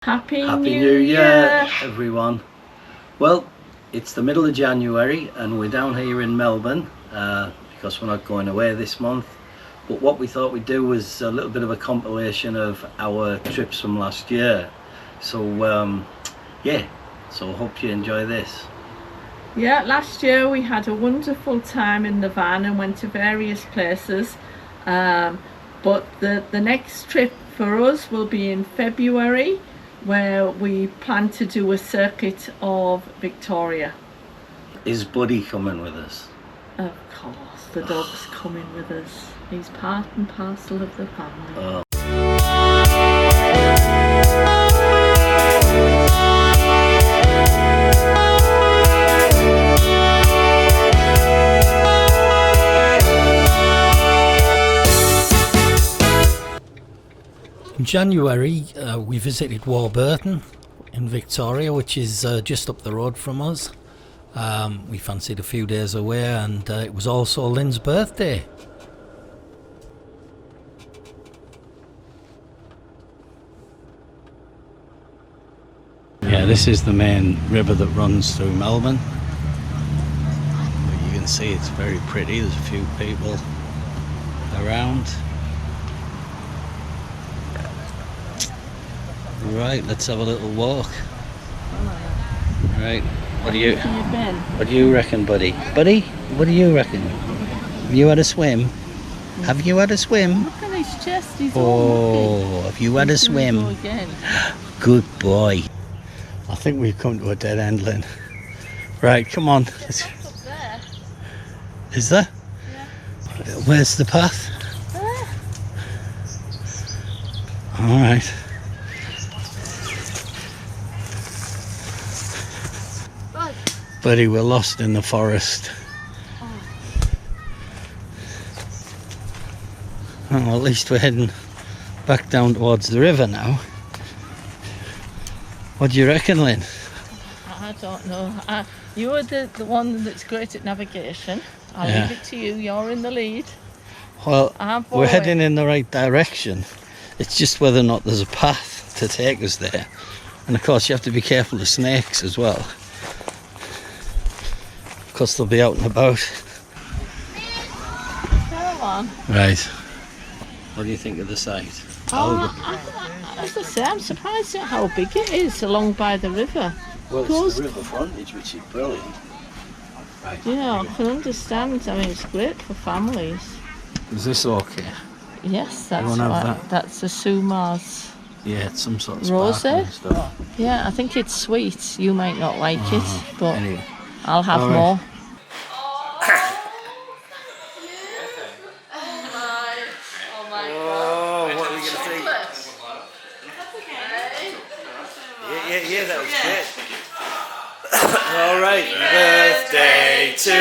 Happy New Year, everyone. Well, it's the middle of January and we're down here in Melbourne because we're not going away this month. But what we thought we'd do was a little bit of a compilation of our trips from last year. So yeah, so I hope you enjoy this. Yeah, last year we had a wonderful time in the van and went to various places. But the next trip for us will be in February, where we plan to do a circuit of Victoria. Is Buddy coming with us? Of course, the dog's coming with us. He's part and parcel of the family. Oh. In January we visited Warburton in Victoria, which is just up the road from us. We fancied a few days away, and it was also Lynn's birthday. Yeah, this is the main river that runs through Melbourne. But you can see it's very pretty. There's a few people around. Right, let's have a little walk. Right, what do you reckon, Buddy? Buddy, what do you reckon? Have you had a swim? Have you had a swim? Look at his chest, he's all have you had a swim? Again. Good boy. I think we've come to a dead end, Lynn. Right, come on. That's up there. Is there? Yeah. Where's the path? There. Alright. Buddy, we're lost in the forest. Oh, well, at least we're heading back down towards the river now. What do you reckon, Lynn? I don't know. You are the one that's great at navigation. I'll leave it to you. You're in the lead. Well, we're heading in the right direction. It's just whether or not there's a path to take us there. And of course you have to be careful of snakes as well, because they'll be out and about. Go on. Right. What do you think of the site? As I say, I'm surprised at how big it is along by the river. Well, it's the river frontage, which is brilliant. Right. Yeah, I can understand. I mean, it's great for families. Is this okay? Yes, that's a Suma's. Yeah, it's some sort of rosé stuff. Yeah, I think it's sweet. You might not like it, but anyway. I'll have more. Oh, what are we going to see? Yeah, that was good. All right. Birthday to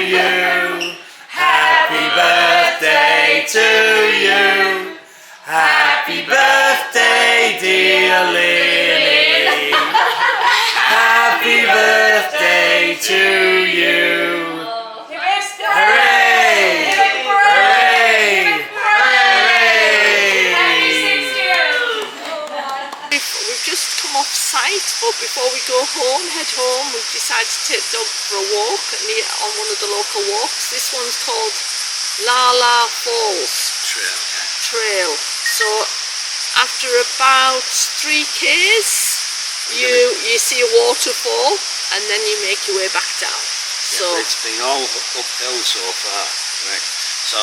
you. Happy birthday to you. Happy birthday, dear Lily. Happy birthday to you. Hooray! Hooray! We've just come off site, but before we go home, head home, we've decided to take the dog for a walk on one of the local walks. This one's called Lala Falls Trail. So after about 3 k's, you see a waterfall, and then you make your way back down. So it's been all uphill so far, right? So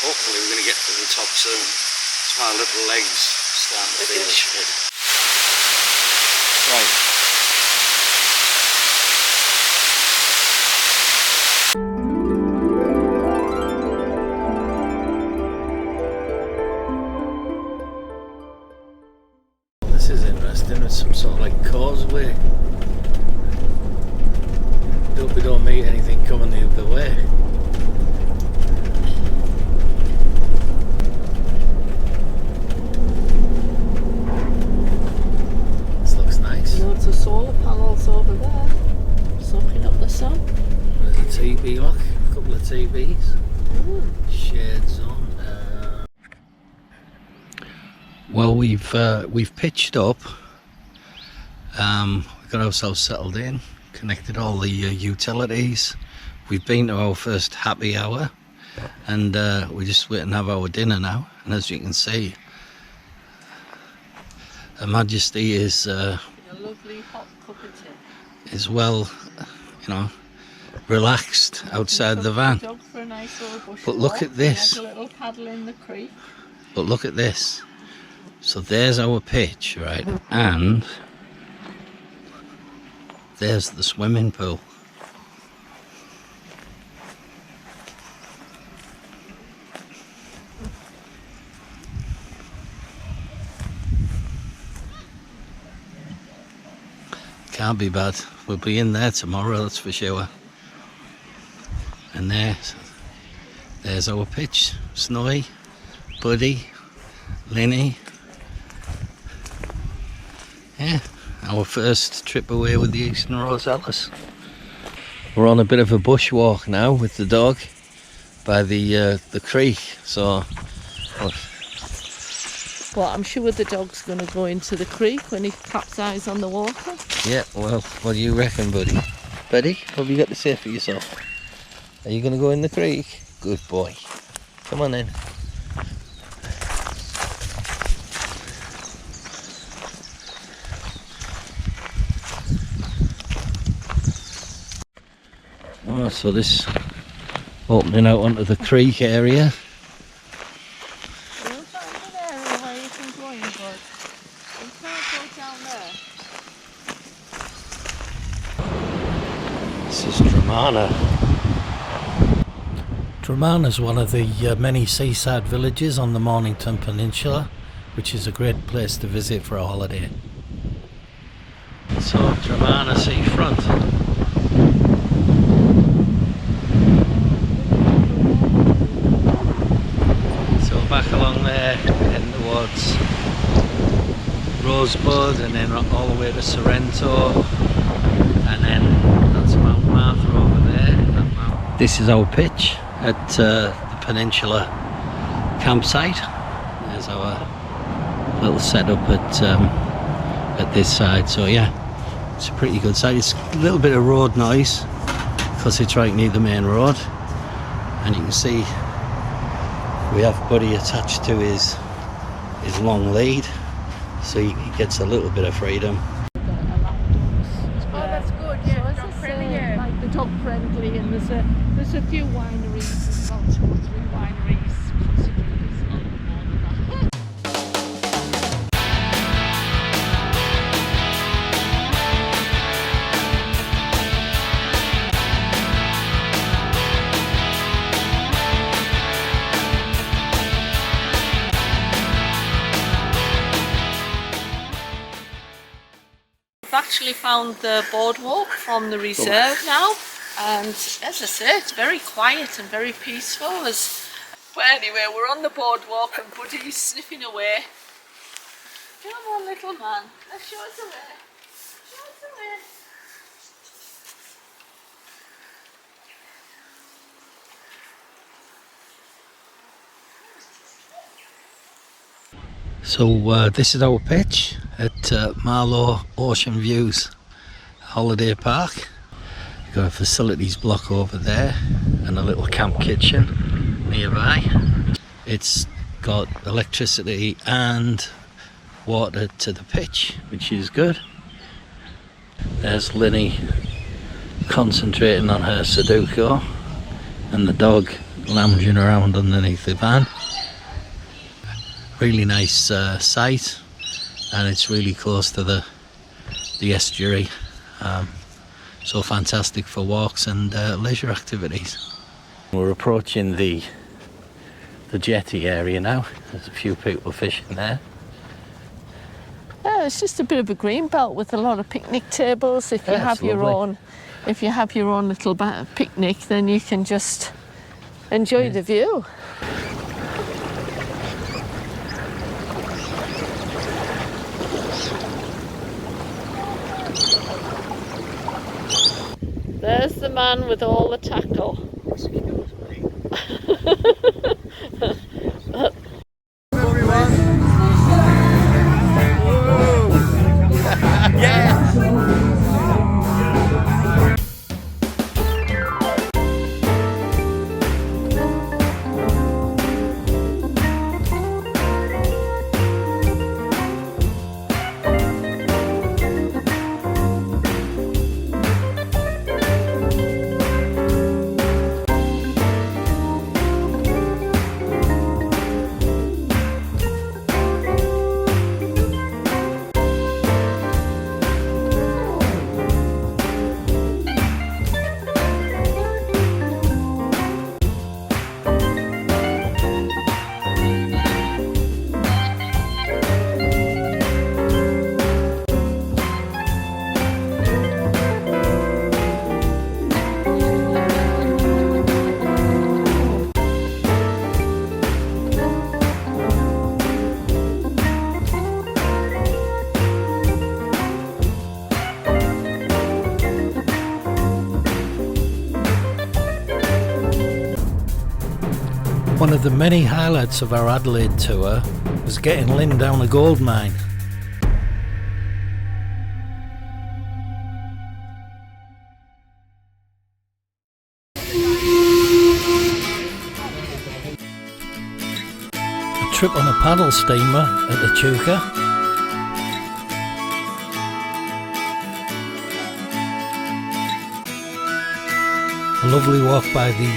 hopefully we're going to get to the top soon. It's my little legs starting to feel shit. Right. This is interesting. It's some sort of like causeway. Hope we don't meet anything coming the other way. This looks nice. Loads of solar panels over there, soaking up the sun. There's a TV, look, a couple of TVs. Shades on. Well, we've pitched up We got ourselves settled in, connected all the utilities. We've been to our first happy hour, and we're just waiting to have our dinner now. And as you can see, Her Majesty is a lovely hot cup of tea. Is well, you know, relaxed outside the van. Dog for a nice little bush But look at this. A little paddle in the creek. But look at this. So there's our pitch, right? And there's the swimming pool. Can't be bad. We'll be in there tomorrow, that's for sure. And there's our pitch. Snowy, Buddy, Lynn I. Yeah, our first trip away with the Eastern Rosellas. We're on a bit of a bushwalk now with the dog by the creek. So, well, I'm sure the dog's going to go into the creek when he capsizes on the water. Yeah, well, what do you reckon, Buddy? Buddy, what have you got to say for yourself? Are you going to go in the creek? Good boy. Come on in. Oh, so this opening out onto the creek area. You'll find an area where you can go in, but you can't go down there. This is Dramana. Dramana is one of the many seaside villages on the Mornington Peninsula, which is a great place to visit for a holiday. So Dramana seafront. So back along there, heading towards Rosebud, and then all the way to Sorrento, and then that's Mount Martha over there. This is our pitch at the Peninsula campsite. There's our little setup at this side. So yeah, it's a pretty good site. It's a little bit of road noise because it's right near the main road, and you can see we have Buddy attached to his long lead, so he gets a little bit of freedom. Oh, that's good. Yeah, so dog friendly. Yeah, like the dog friendly, and there's a few wineries as well, 2 or 3 wineries. We've actually found the boardwalk from the reserve now, and as I say, it's very quiet and very peaceful. But anyway, we're on the boardwalk and Buddy's sniffing away. Come on, little man, let's show us the way. Show us the way. So this is our pitch at Marlow Ocean Views Holiday Park. We've got a facilities block over there and a little camp kitchen nearby. It's got electricity and water to the pitch, which is good. There's Lynn I concentrating on her Sudoku, and the dog lounging around underneath the van. Really nice site, and it's really close to the estuary, so fantastic for walks and leisure activities. We're approaching the jetty area now. There's a few people fishing there. Yeah, it's just a bit of a green belt with a lot of picnic tables. If you have your own little picnic, then you can just enjoy the view. There's the man with all the tackle. Yeah! One of the many highlights of our Adelaide tour was getting Lynn down a gold mine. A trip on a paddle steamer at the Chuka. A lovely walk by the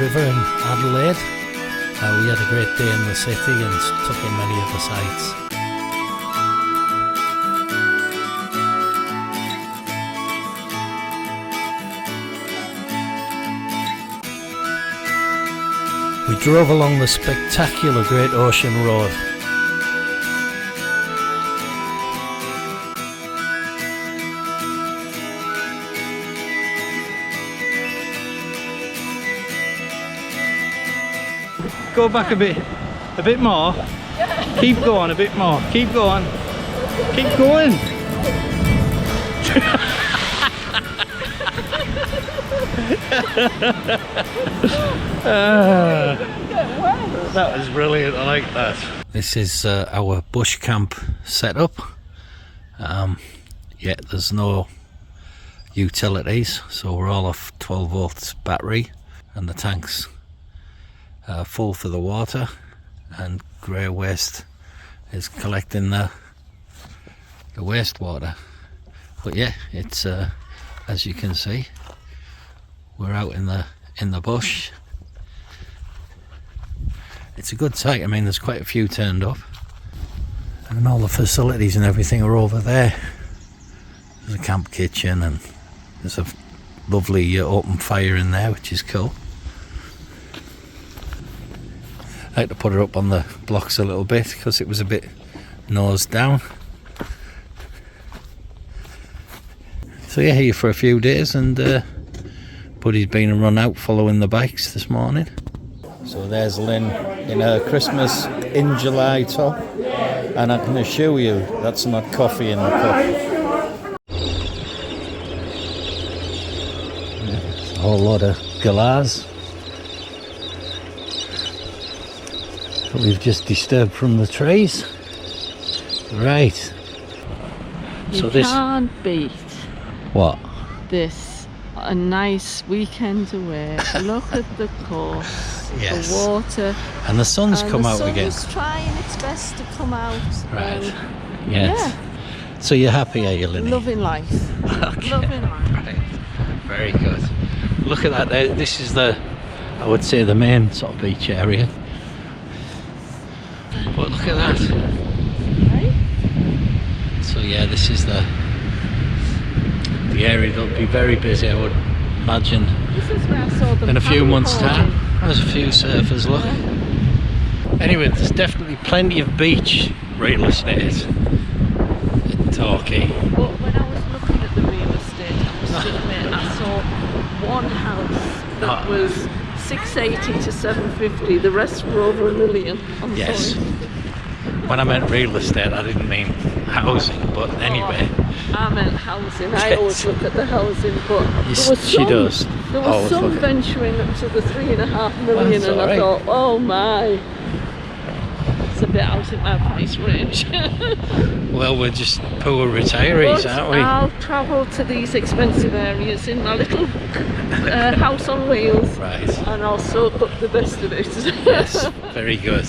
river in Adelaide. We had a great day in the city and took in many of the sights. We drove along the spectacular Great Ocean Road. Go back a bit more. Keep going a bit more. Keep going. Keep going. That was brilliant. I like that. This is our bush camp setup. Yeah, there's no utilities, so we're all off 12 volts battery, and the tanks full for the water, and grey waste is collecting the wastewater. But yeah, it's as you can see, we're out in the bush. It's a good sight. I mean, there's quite a few turned up, and all the facilities and everything are over there. There's a camp kitchen, and there's a lovely open fire in there, which is cool. I had to put it up on the blocks a little bit because it was a bit nose down. So yeah, here for a few days, and Buddy's been and run out following the bikes this morning. So there's Lynn in her Christmas in July top, and I can assure you that's not coffee in the cup. It's a whole lot of galahs that we've just disturbed from the trees. Right. So you can't beat what? This. A nice weekend away. Look at the course, yes. The water, and the sun's come out again. The sun's trying its best to come out. Right. Yes. Yeah. So you're happy, are you, Lynn? Loving life. Okay. Loving life. Right. Very good. Look at that there. This is I would say the main sort of beach area. But look at that. Right. So yeah, this is the area that'll be very busy, I would imagine. This is where I saw them in a few months' time. There's a few surfers, look. Yeah. Anyway, there's definitely plenty of beach real estate in Torquay. But when I was looking at the real estate, I must admit, I saw one house that was 680 to 750. The rest were over $1 million. Yes. When I meant real estate, I didn't mean housing, but anyway. I meant housing. I always look at the housing, but there was some venturing up to the $3.5 million, and I thought, oh my, it's a bit out of my price range. Well, we're just poor retirees, aren't we? I'll travel to these expensive areas in my little house on wheels, right, and I'll soak up the best of it. Yes, very good.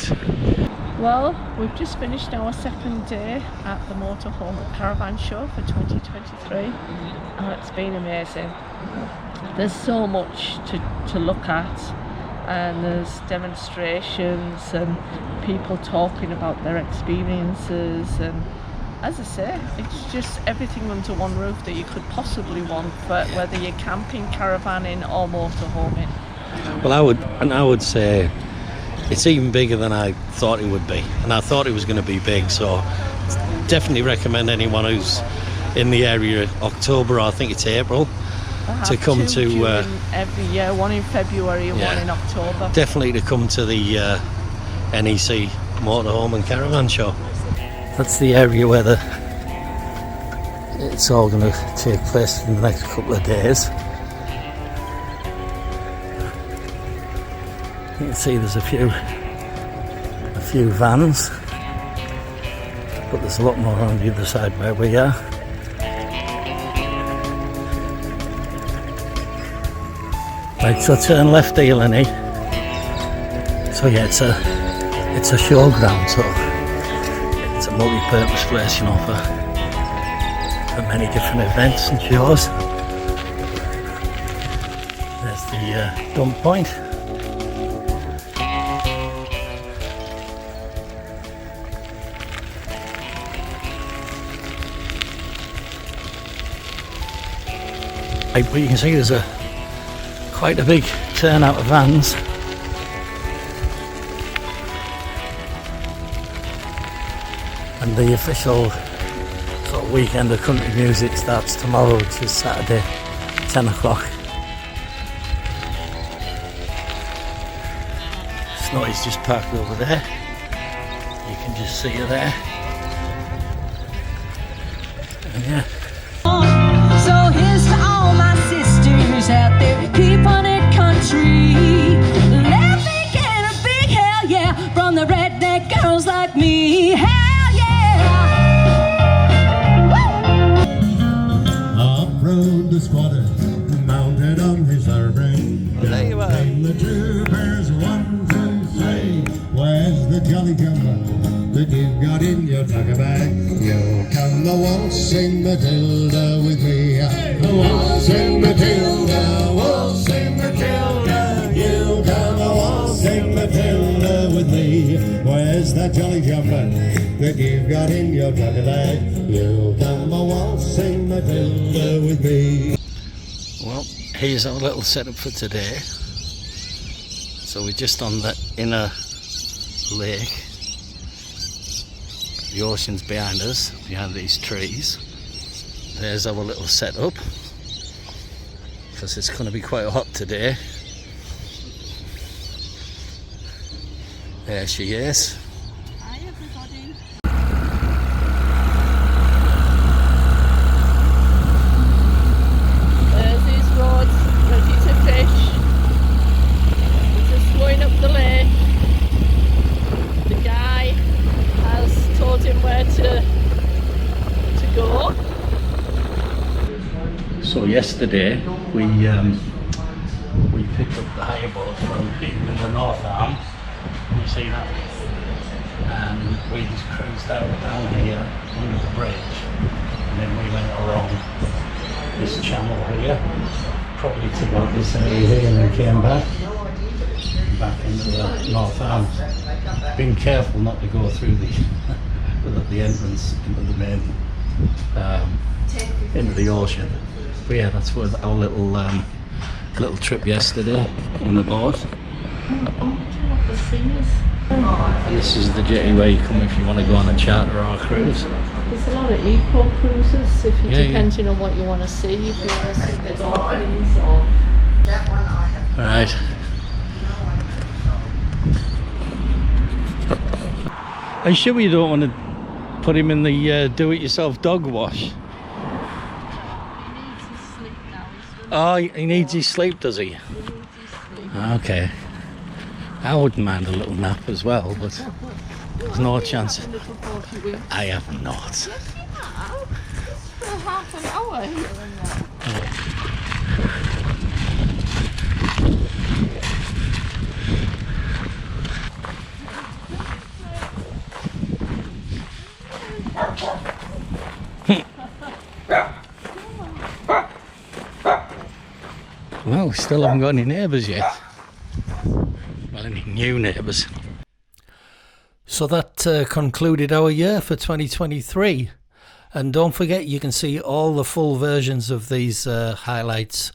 Well, we've just finished our second day at the Motorhome Caravan Show for 2023, and it's been amazing. There's so much to look at, and there's demonstrations and people talking about their experiences, and as I say, it's just everything under one roof that you could possibly want, for whether you're camping, caravanning or motorhoming. Well, I would say it's even bigger than I thought it would be, and I thought it was going to be big, so definitely recommend anyone who's in the area October, or I think it's April, to come to every year, one in February and one in October. Definitely to come to the NEC Motorhome and Caravan Show. That's the area where it's all going to take place in the next couple of days. You can see there's a few vans, but there's a lot more on the other side where we are. Right, so turn left here, Lynn I. So yeah, it's a showground, so it's a multi-purpose place, you know, for many different events and shows. There's the dump point. Right, but you can see there's quite a big turnout of vans. And the official sort of weekend of country music starts tomorrow, which is Saturday, 10 o'clock. Snotty's just parked over there. You can just see her there. And yeah. So here's to all my sisters out there, keep on it country. Let me get a big hell yeah from the redneck girls like me. Hell yeah! Off-road the squatter, mounted on his thoroughbred. Well, there you are. Came the troopers, 1, 2, 3. Where's the jolly jumper that you've got in your tucker bag? You'll come the waltzing Matilda with me. The waltzing Matilda, waltzing Matilda. You'll come the waltzing Matilda with me. Where's that jolly jumper that you've got in your tucker bag? You'll come the waltzing Matilda with me. Well, here's our little setup for today. So we're just on the inner lake. The ocean's behind us, behind these trees. There's our little setup, because it's going to be quite hot today. There she is. Hi everybody. There's these roads ready to fish. We're just going up the lake. The guy has told him where to go. So yesterday we picked up the hire boat from people in the North Arm. You see that? And we just cruised out down here under the bridge, and then we went along this channel here, probably to about this area here, and then came back into the North Arm. Being careful not to go through the entrance into the main into the ocean. But yeah, that's where our little trip yesterday in the boat. And this is the jetty where you come if you want to go on a charter or a cruise. There's a lot of eco cruises, if you depending on what you want to see. If you want to see the dolphins or Alright. Are you sure you don't want to put him in the do-it-yourself dog wash? Oh, he needs his sleep, does he? Okay. I wouldn't mind a little nap as well, but there's no chance. I have not. for half an hour here and Well, we still haven't got any neighbours yet. Well, any new neighbours. So that concluded our year for 2023. And don't forget, you can see all the full versions of these highlights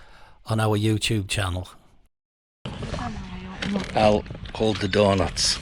on our YouTube channel. I'll hold the donuts.